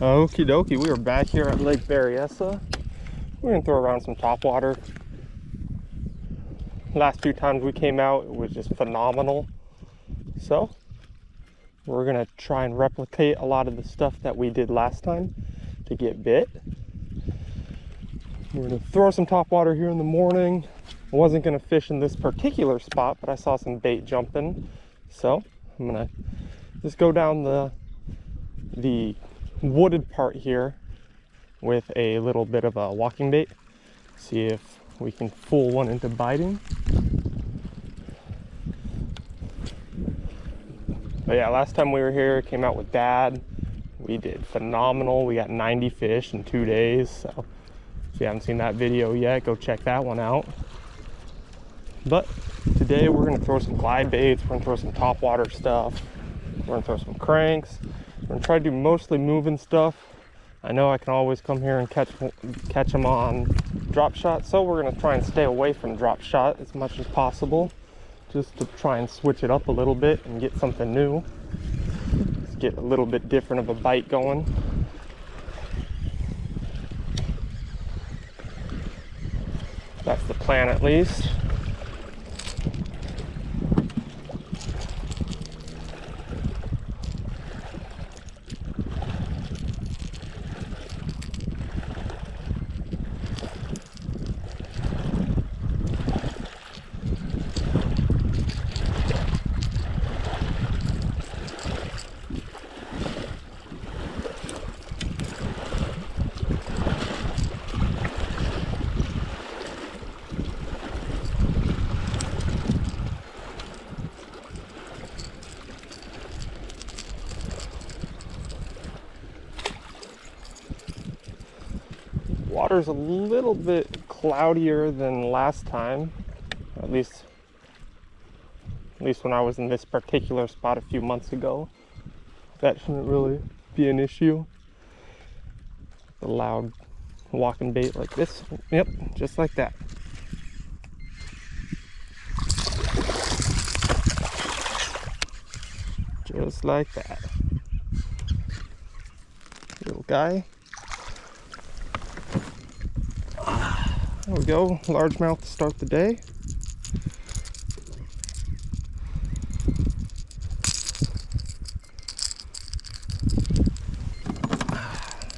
Okie dokie, we are back here at Lake Berryessa. We're gonna throw around some topwater. Last few times we came out, it was just phenomenal. So we're gonna try and replicate a lot of the stuff that we did last time to get bit. We're gonna throw some topwater here in the morning. I wasn't gonna fish in this particular spot, but I saw some bait jumping. So I'm gonna just go down the wooded part here with a little bit of a walking bait, see if we can fool one into biting. But yeah, last time we were here, came out with Dad. We did phenomenal. We got 90 fish in 2 days. So if you haven't seen that video yet, go check that one out. But today we're gonna throw some glide baits, we're gonna throw some topwater stuff, we're gonna throw some cranks. We're gonna try to do mostly moving stuff. I know I can always come here and catch them on drop shot, so we're gonna try and stay away from drop shot as much as possible, just to try and switch it up a little bit and get something new. Let's get a little bit different of a bite going. That's the plan, at least. Water's a little bit cloudier than last time, at least when I was in this particular spot a few months ago. That shouldn't really be an issue. The loud walking bait like this. Yep, just like that. Just like that. Little guy. There we go, largemouth to start the day.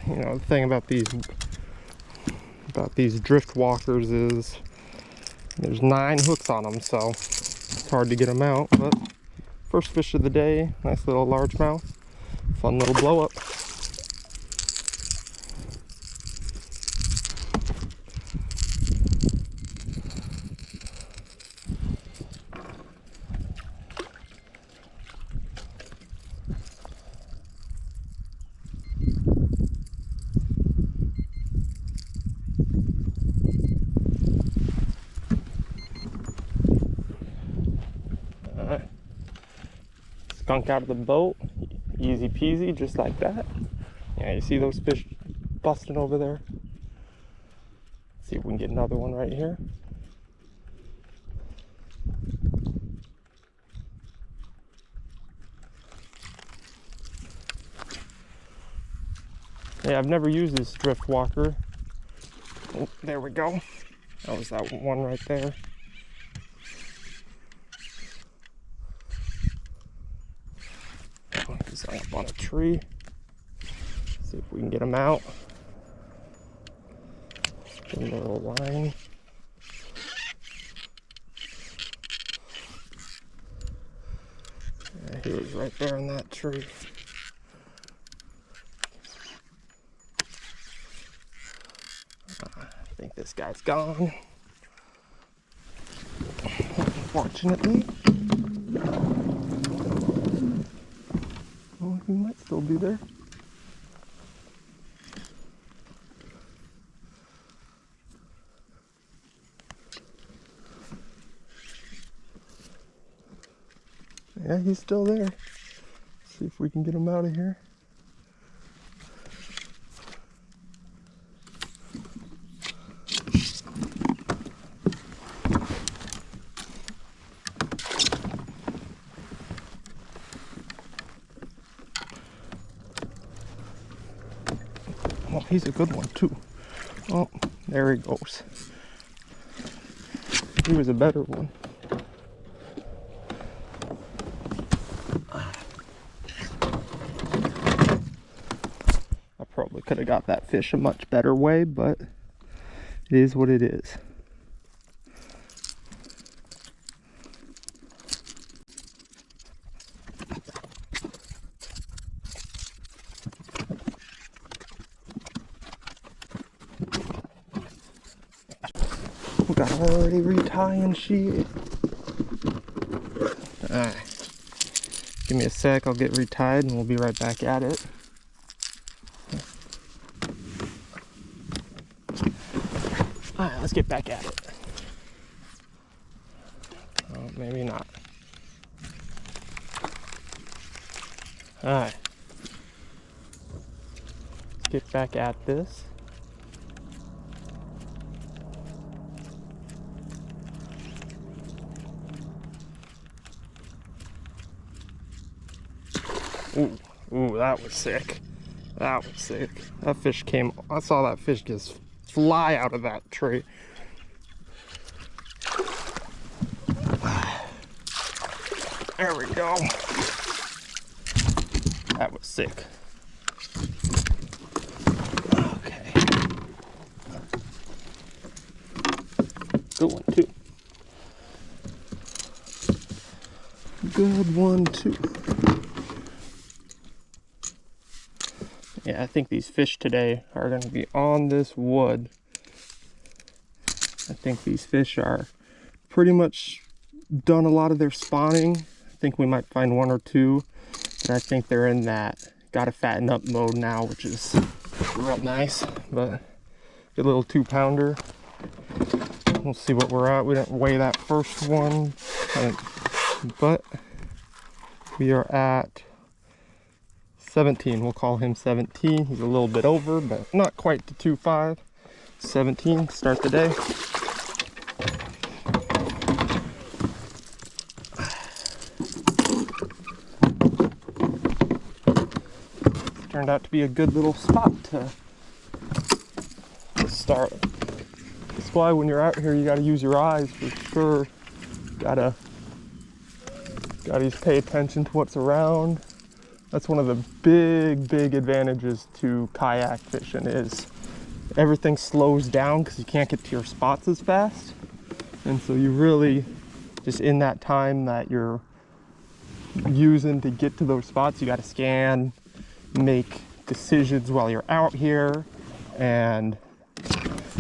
You know, the thing about these drift walkers is there's 9 hooks on them, so it's hard to get them out. But first fish of the day, nice little largemouth, fun little blow up. Skunk out of the boat, easy peasy, just like that. Yeah, you see those fish busting over there? Let's see if we can get another one right here. Yeah, I've never used this drift walker. Oh, there we go. That was that one right there. He's up on a tree. See if we can get him out. Give him a little line. Yeah, he was right there in that tree. I think this guy's gone. Unfortunately. Oh, he might still be there. Yeah, he's still there. Let's see if we can get him out of here. he's a good one too. Oh, there he goes. He was a better one. I probably could have got that fish a much better way, but it is what it is. We got already retying shit. Alright. Give me a sec, I'll get retied and we'll be right back at it. Alright, let's get back at it. Oh, maybe not. Alright. Let's get back at this. Ooh, that was sick. That was sick. That fish came, I saw that fish just fly out of that tree. There we go. That was sick. Okay. Good one too. Good one too. Yeah, I think these fish today are going to be on this wood. I think these fish are pretty much done a lot of their spawning. I think we might find one or two, but I think they're in that gotta fatten up mode now, which is real nice. But a little 2-pounder. We'll see what we're at. We didn't weigh that first one, but we are at 17. We'll call him 17. He's a little bit over, but not quite to 2.5. 17, start the day. Turned out to be a good little spot to start. That's why when you're out here, you gotta use your eyes for sure. Gotta just pay attention to what's around. That's one of the big advantages to kayak fishing is everything slows down because you can't get to your spots as fast. And so you really, just in that time that you're using to get to those spots, you got to scan, make decisions while you're out here, and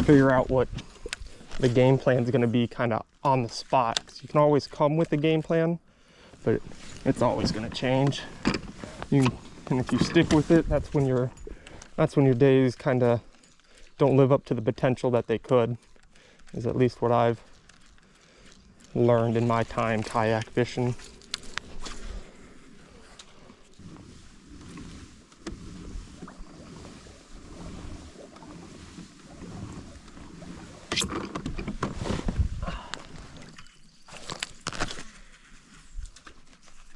figure out what the game plan is going to be kind of on the spot. So you can always come with the game plan, but it's always going to change. And if you stick with it, that's when your days kind of don't live up to the potential that they could, is at least what I've learned in my time kayak fishing.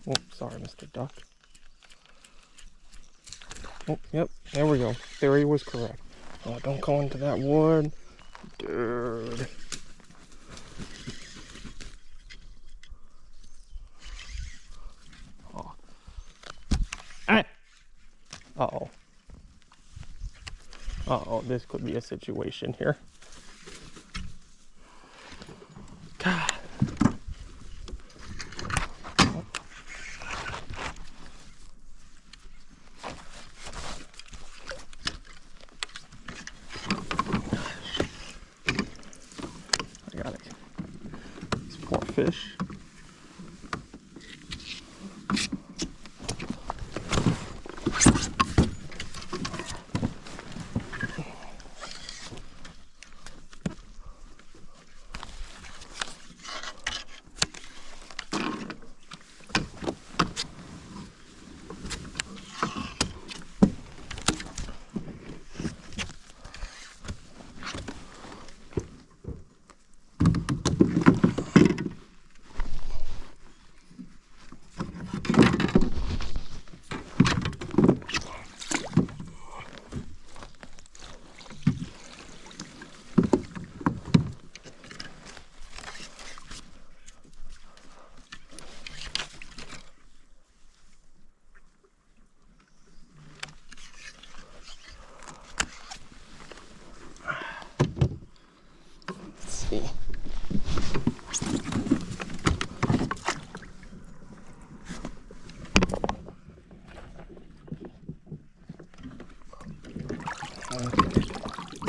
Oh, sorry, Mr. Duck. Oh, yep, there we go. Theory was correct. Oh, don't go into that wood. Dude. Oh. Ah. Uh-oh. Uh-oh, this could be a situation here. God. Fish.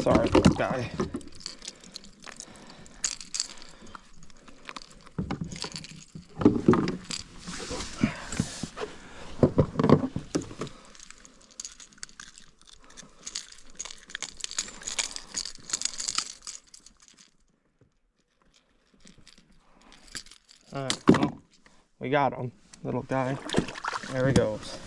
Sorry, little guy. Alright, well, we got him, little guy. There he goes.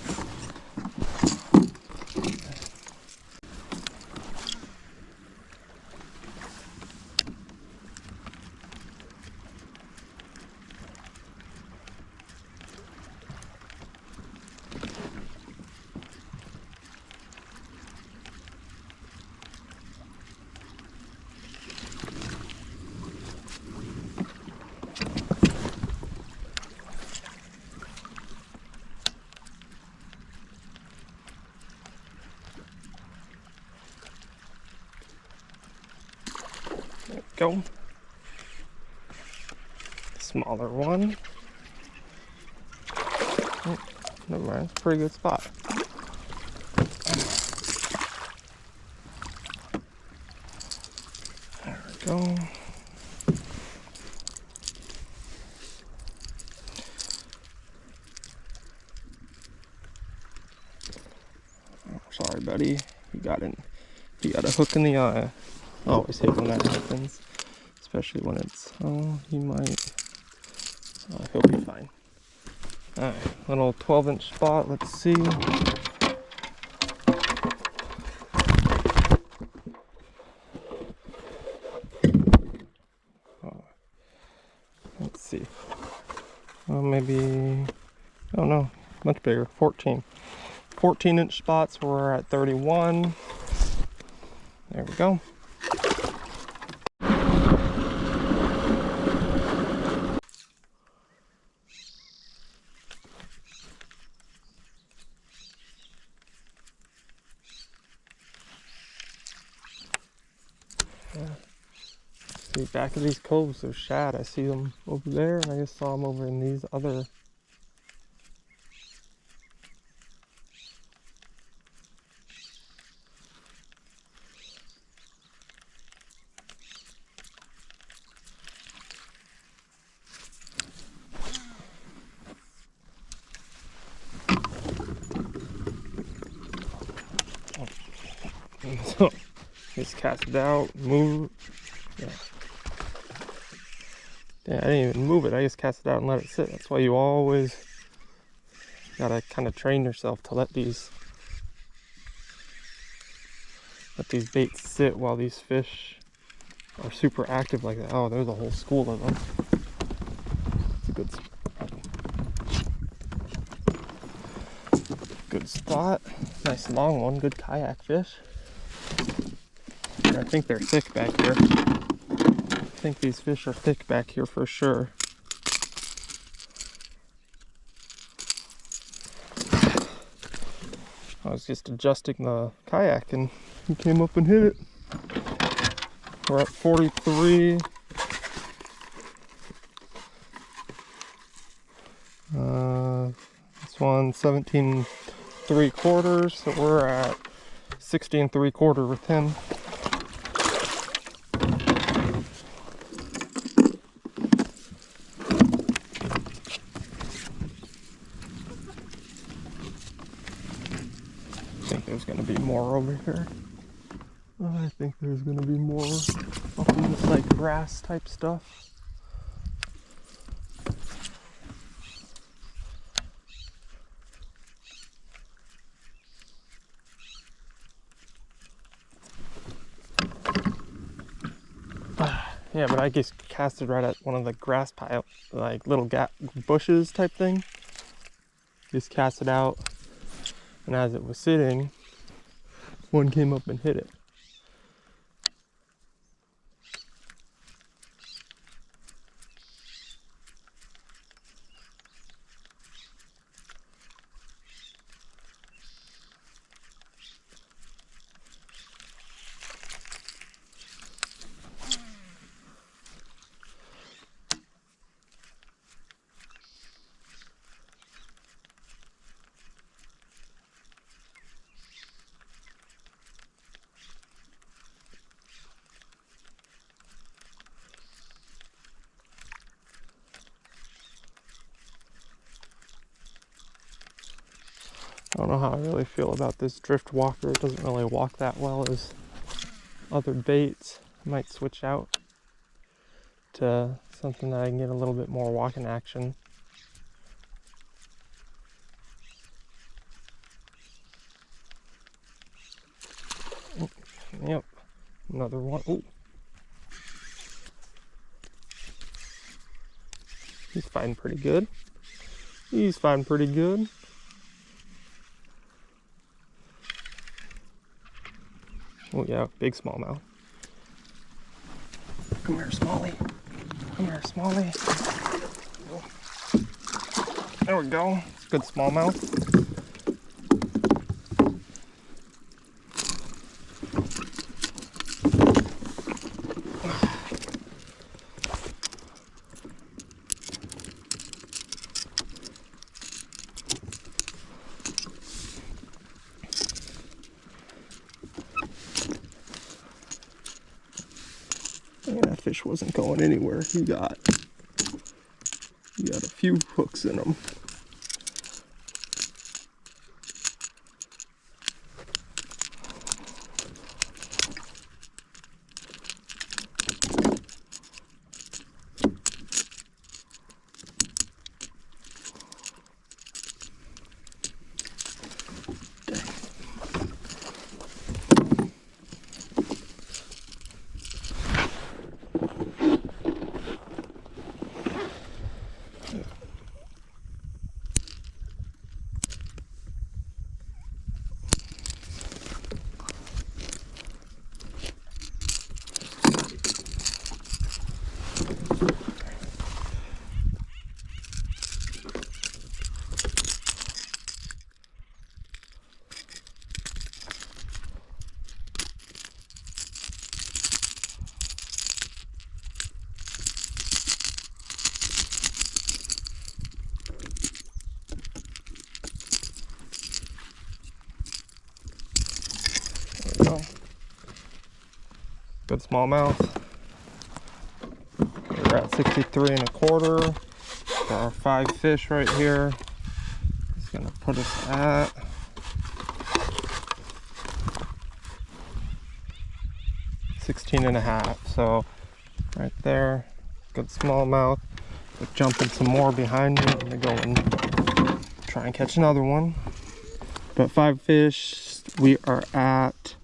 There we go. Smaller one. Oh, never mind, it's a pretty good spot. There we go. Oh, sorry, buddy. You got a hook in the eye. I always hate when that happens, especially when it's, oh, he might, oh, he'll be fine. Alright, little 12-inch spot, let's see. Oh, let's see. Oh, maybe, oh no, much bigger, 14. 14-inch spots, we're at 31. There we go. See, back of these coves, there's shad. I see them over there, and I just saw them over in these other. So, just cast it out, move. Yeah. Yeah, I didn't even move it. I just cast it out and let it sit. That's why you always gotta kind of train yourself to let these baits sit while these fish are super active like that. Oh, there's a whole school of them. It's a good spot. Nice long one. Good kayak fish. I think they're thick back here. I think these fish are thick back here for sure. I was just adjusting the kayak and he came up and hit it. We're at 43. This one's 17 3/4, so we're at 16 3/4 with him. I think there's gonna be more over here. I think there's gonna be more up in this like grass type stuff. Yeah, but I just casted right at one of the grass pile, like little bushes type thing. Just cast it out, and as it was sitting, one came up and hit it. don't know how I really feel about this drift walker. It doesn't really walk that well as other baits. I might switch out to something that I can get a little bit more walking action. Yep, another one. Ooh. He's fighting pretty good. He's fighting pretty good. Oh yeah, big smallmouth. Come here, Smalley. Come here, Smalley. There we go. It's a good smallmouth. And that fish wasn't going anywhere. He got a few hooks in him. Good smallmouth. We're at 63.25. Got our 5 fish right here. It's gonna put us at 16.5. So right there, good smallmouth. We're jumping some more behind me. I'm gonna go and try and catch another one. But 5 fish. We are at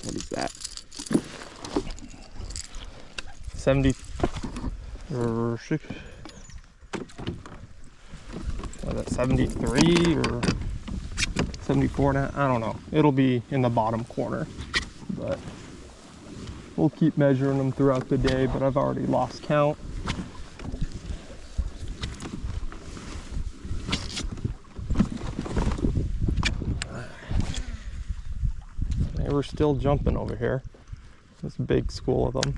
what is that? 70 or 6, was that 73 or 74 now? I don't know. It'll be in the bottom corner, but we'll keep measuring them throughout the day, but I've already lost count. We're still jumping over here. This big school of them.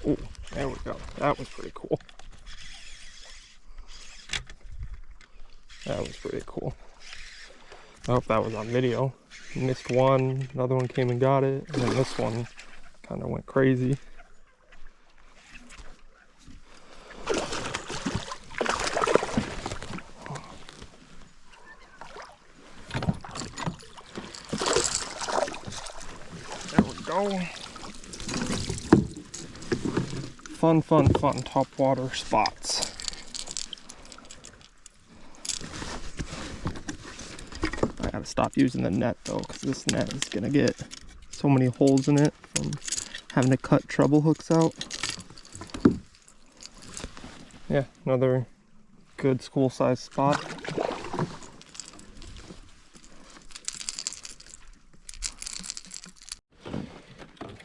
Oh, there we go. That was pretty cool. That was pretty cool. I hope that was on video. Missed one, another one came and got it, and then this one kind of went crazy. There we go. Fun topwater spots. I gotta stop using the net though, because this net is gonna get so many holes in it from having to cut treble hooks out. Yeah, another good school size spot.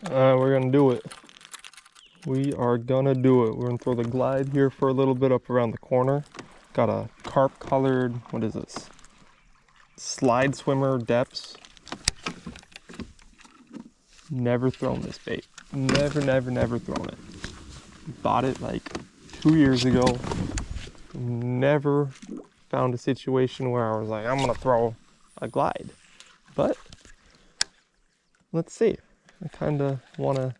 We're gonna do it. We are gonna do it. We're gonna throw the glide here for a little bit up around the corner. Got a carp colored, what is this? Slide swimmer depths. Never thrown this bait. Never thrown it. Bought it like 2 years ago. Never found a situation where I was like, I'm gonna throw a glide. But let's see. I kinda wanna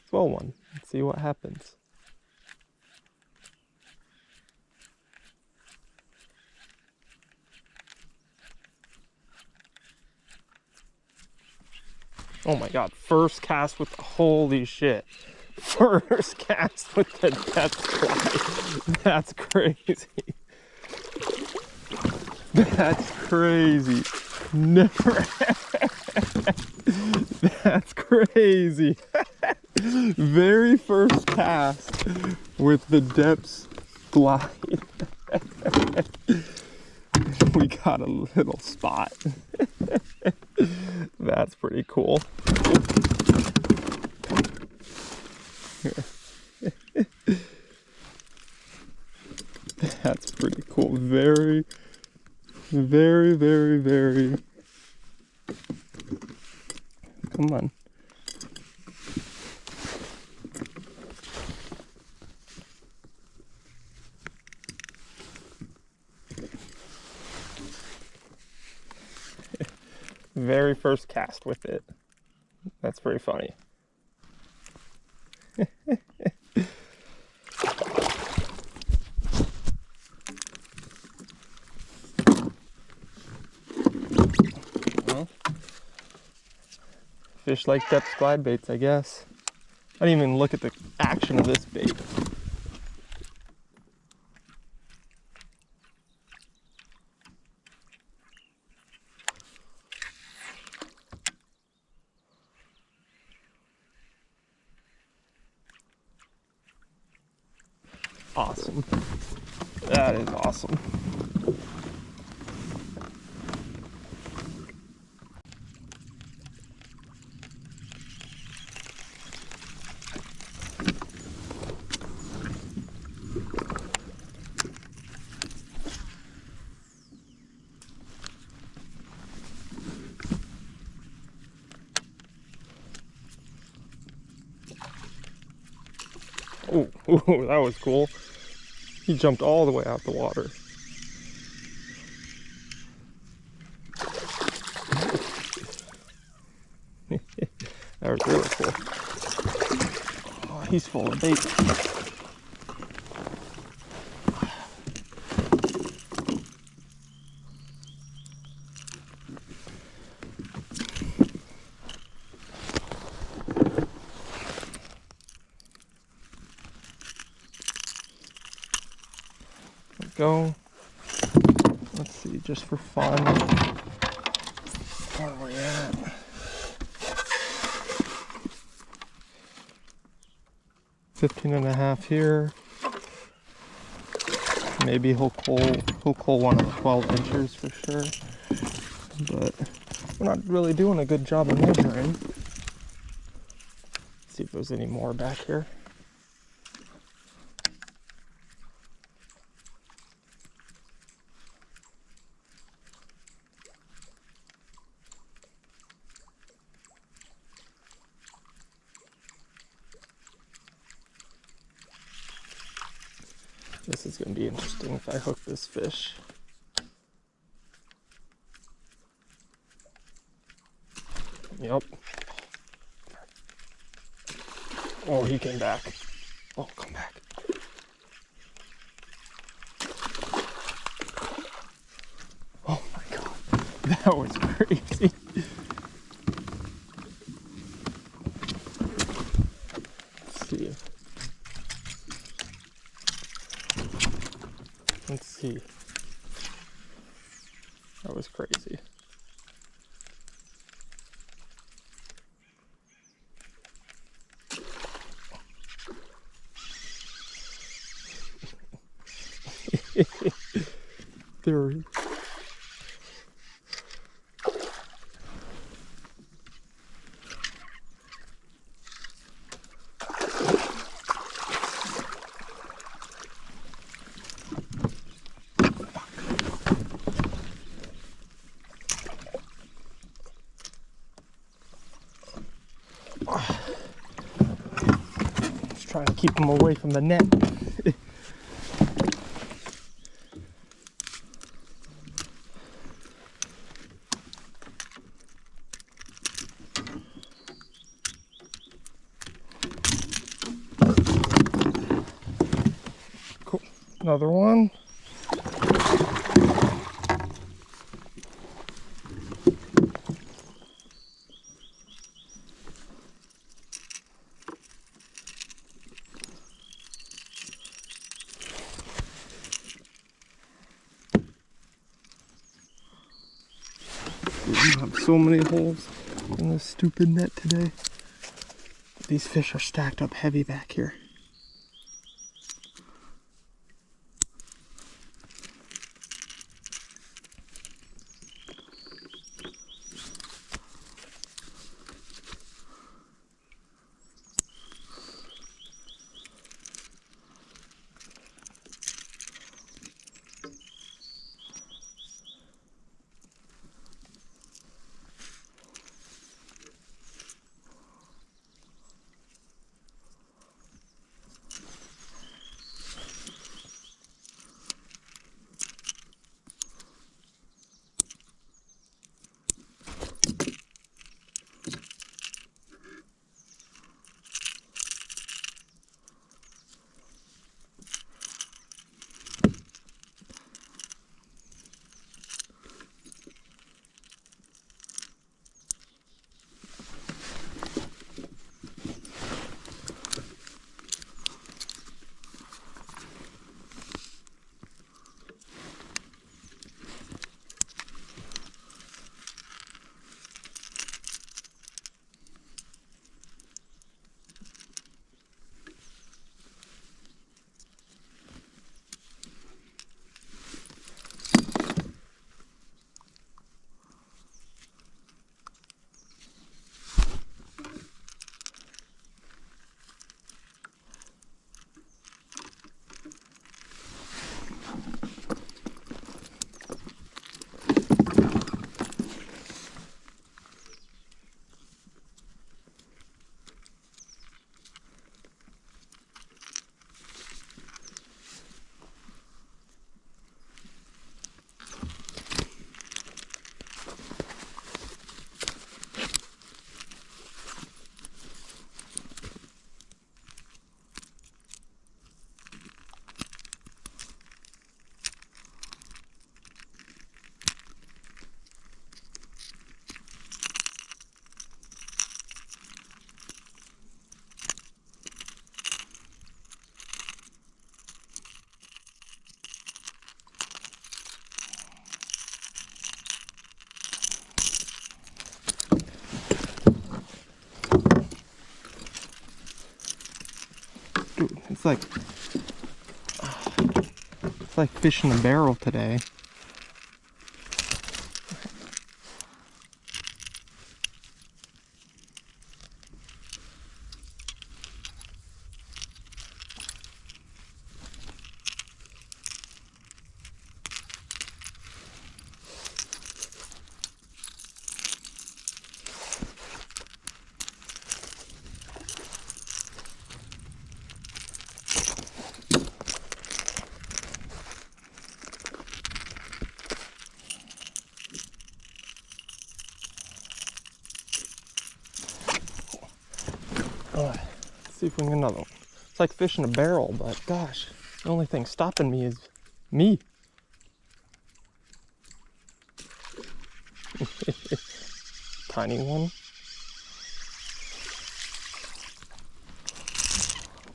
throw one and see what happens. Oh my god, first cast with the, holy shit. First cast with the depth glide. That's crazy. That's crazy. Never. That's crazy. Very first cast with the depths glide. We got a little spot. That's pretty cool. That's pretty cool. Very. Come on. Very first cast with it. That's pretty funny. Well, fish like depth glide baits, I guess. I didn't even look at the action of this bait. Awesome. That is awesome. Oh, that was cool. He jumped all the way out the water. That was really cool. Oh, he's full of bait. Go. Let's see, just for fun. Where are we at? 15.5 here. Maybe he'll pull one of the 12 inches for sure. But we're not really doing a good job of measuring. Let's see if there's any more back here. This is going to be interesting if I hook this fish. Yep. Oh, he came back. Oh, come back. Oh my god. That was crazy. Let's see. Let's see. That was crazy. There. Trying to keep them away from the net. Cool. Another one. I have so many holes in this stupid net today. These fish are stacked up heavy back here. Dude, it's like fish in a barrel today. Let's see if we can get another one. It's like fish in a barrel, but gosh, the only thing stopping me is me. Tiny one.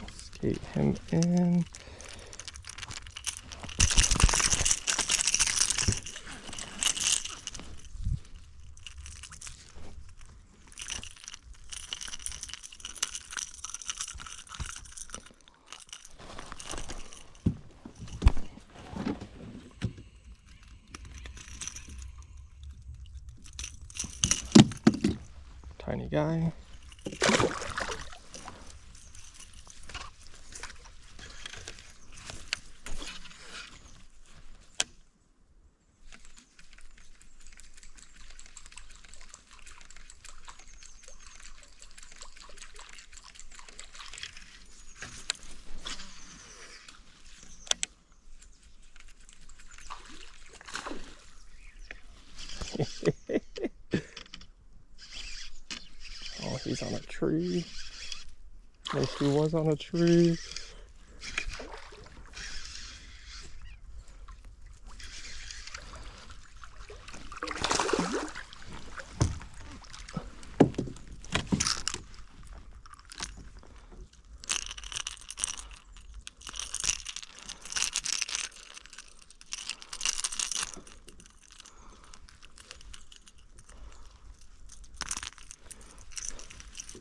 Let's get him in. Tiny guy. Oh, he's on a tree. Yes, he was on a tree.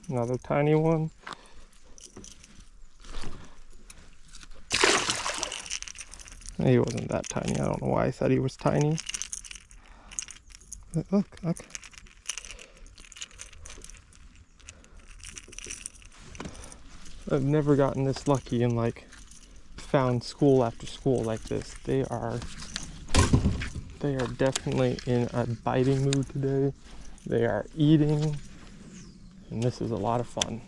Another tiny one. He wasn't that tiny. I don't know why I said he was tiny. Look, look. I've never gotten this lucky and like found school after school like this. They are definitely in a biting mood today. They are eating, and this is a lot of fun.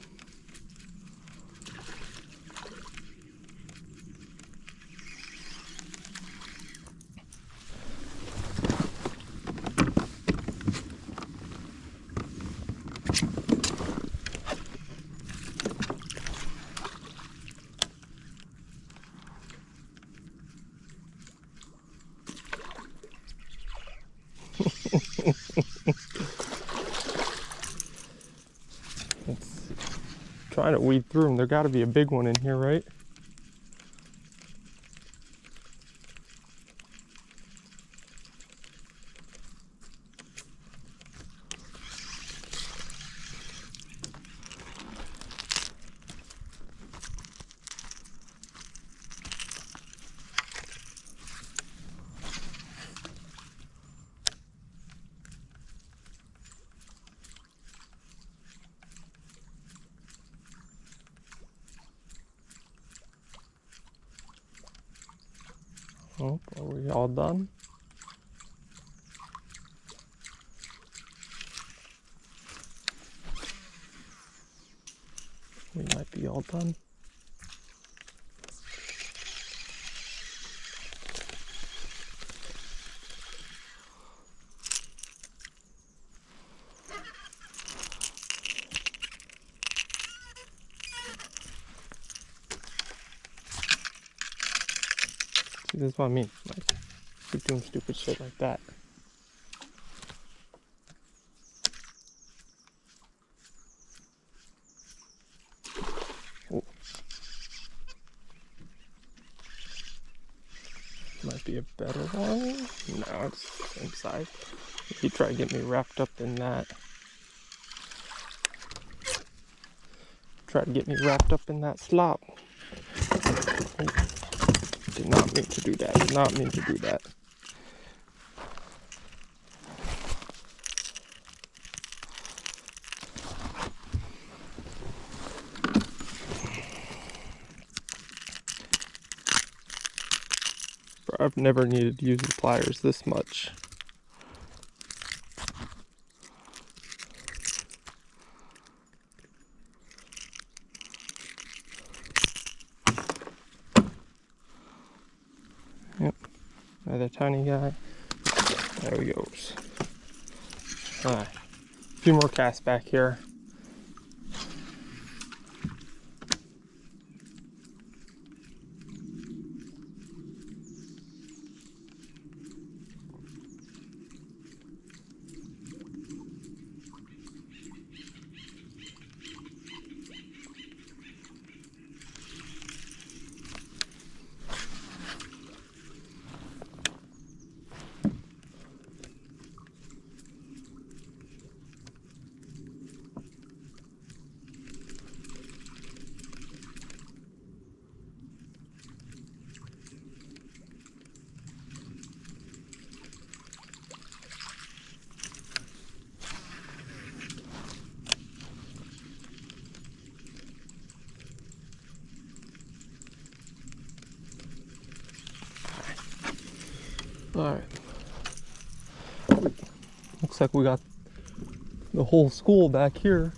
It's trying to weed through them. There got to be a big one in here, right? Oh, are we all done? We might be all done. See, this is what I mean. Like, keep doing stupid shit like that. Oh. Might be a better one. No, it's the same size. If you try to get me wrapped up in that. Try to get me wrapped up in that slop. Oh. Did not mean to do that. Did not mean to do that. I've never needed to use the pliers this much. Yep, another tiny guy. There he goes. Alright, a few more casts back here. Alright. Looks like we got the whole school back here.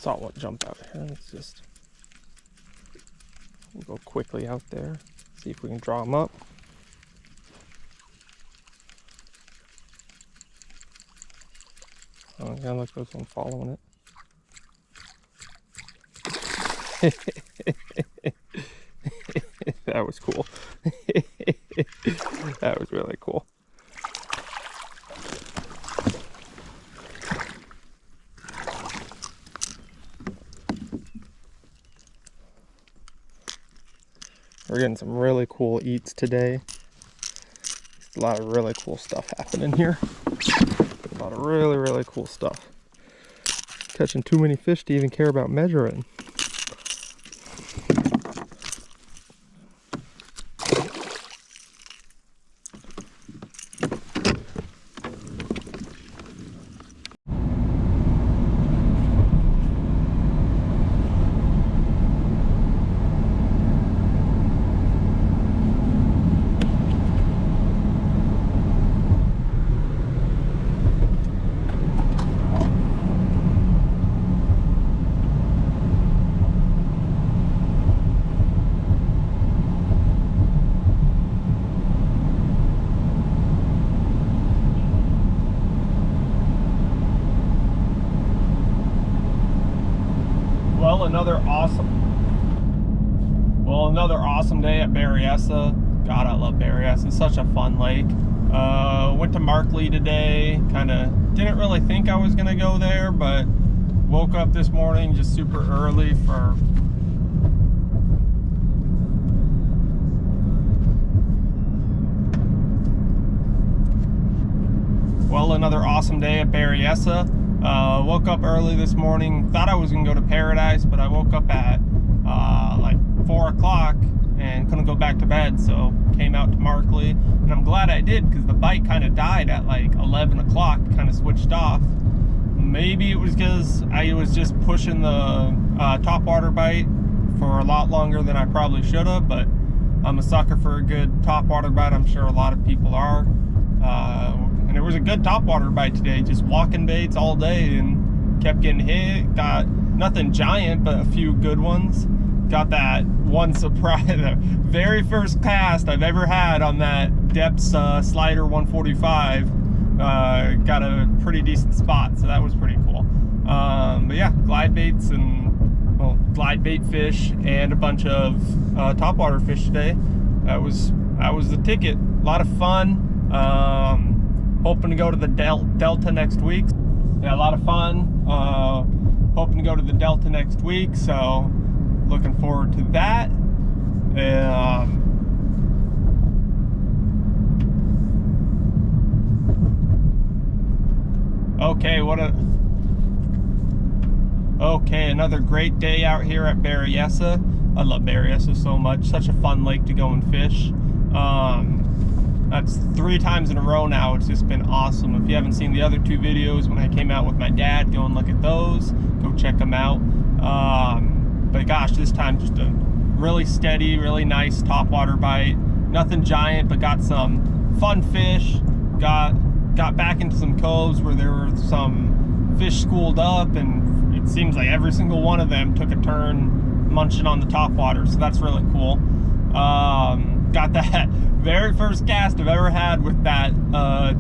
saw one jump out here. We'll go quickly out there, see if we can draw them up. Oh yeah, let's go. So I'm following it. That was cool. That was really cool. We're getting some really cool eats today. A lot of really cool stuff happening here. A lot of really cool stuff. Catching too many fish to even care about measuring. Another awesome day at Berryessa. God, I love Berryessa. It's such a fun lake. Went to Markley today. Kind of didn't really think I was gonna go there, but woke up this morning just super early for another awesome day at Berryessa. Woke up early this morning. Thought I was gonna go to Paradise, but I woke up at like 4 o'clock and couldn't go back to bed, so came out to Markley, and I'm glad I did because the bite kind of died at like 11 o'clock, kind of switched off. Maybe it was because I was just pushing the topwater bite for a lot longer than I probably should have, but I'm a sucker for a good topwater bite. I'm sure a lot of people are. And it was a good topwater bite today, just walking baits all day and kept getting hit. Got nothing giant, but a few good ones. Got that one surprise, the very first cast I've ever had on that depth slider 145. Got a pretty decent spot, so that was pretty cool. But yeah, glide baits and glide bait fish and a bunch of topwater fish today. That was the ticket. A lot of fun. Hoping to go to the Delta next week. Yeah, a lot of fun. Hoping to go to the Delta next week, so looking forward to that. Okay, another great day out here at Berryessa. I love Berryessa so much. Such a fun lake to go and fish. That's 3 times in a row now. It's just been awesome. If you haven't seen the other 2 videos when I came out with my dad, go and look at those. Go check them out. But gosh, this time just a really steady, really nice topwater bite. Nothing giant, but got some fun fish. Got back into some coves where there were some fish schooled up, and it seems like every single one of them took a turn munching on the topwater, so that's really cool. Got that very first cast I've ever had with that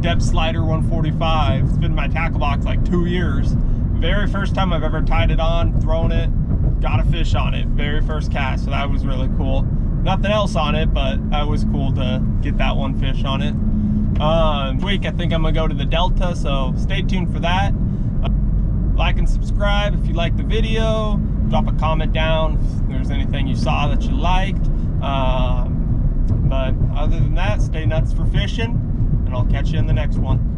depth slider 145. It's been in my tackle box like 2 years. Very first time I've ever tied it on, thrown it, got a fish on it. Very first cast, so that was really cool. Nothing else on it, but that was cool to get that one fish on it. Week I think I'm gonna go to the Delta, so stay tuned for that. Like and subscribe if you liked the video. Drop a comment down if there's anything you saw that you liked. But other than that, stay nuts for fishing, and I'll catch you in the next one.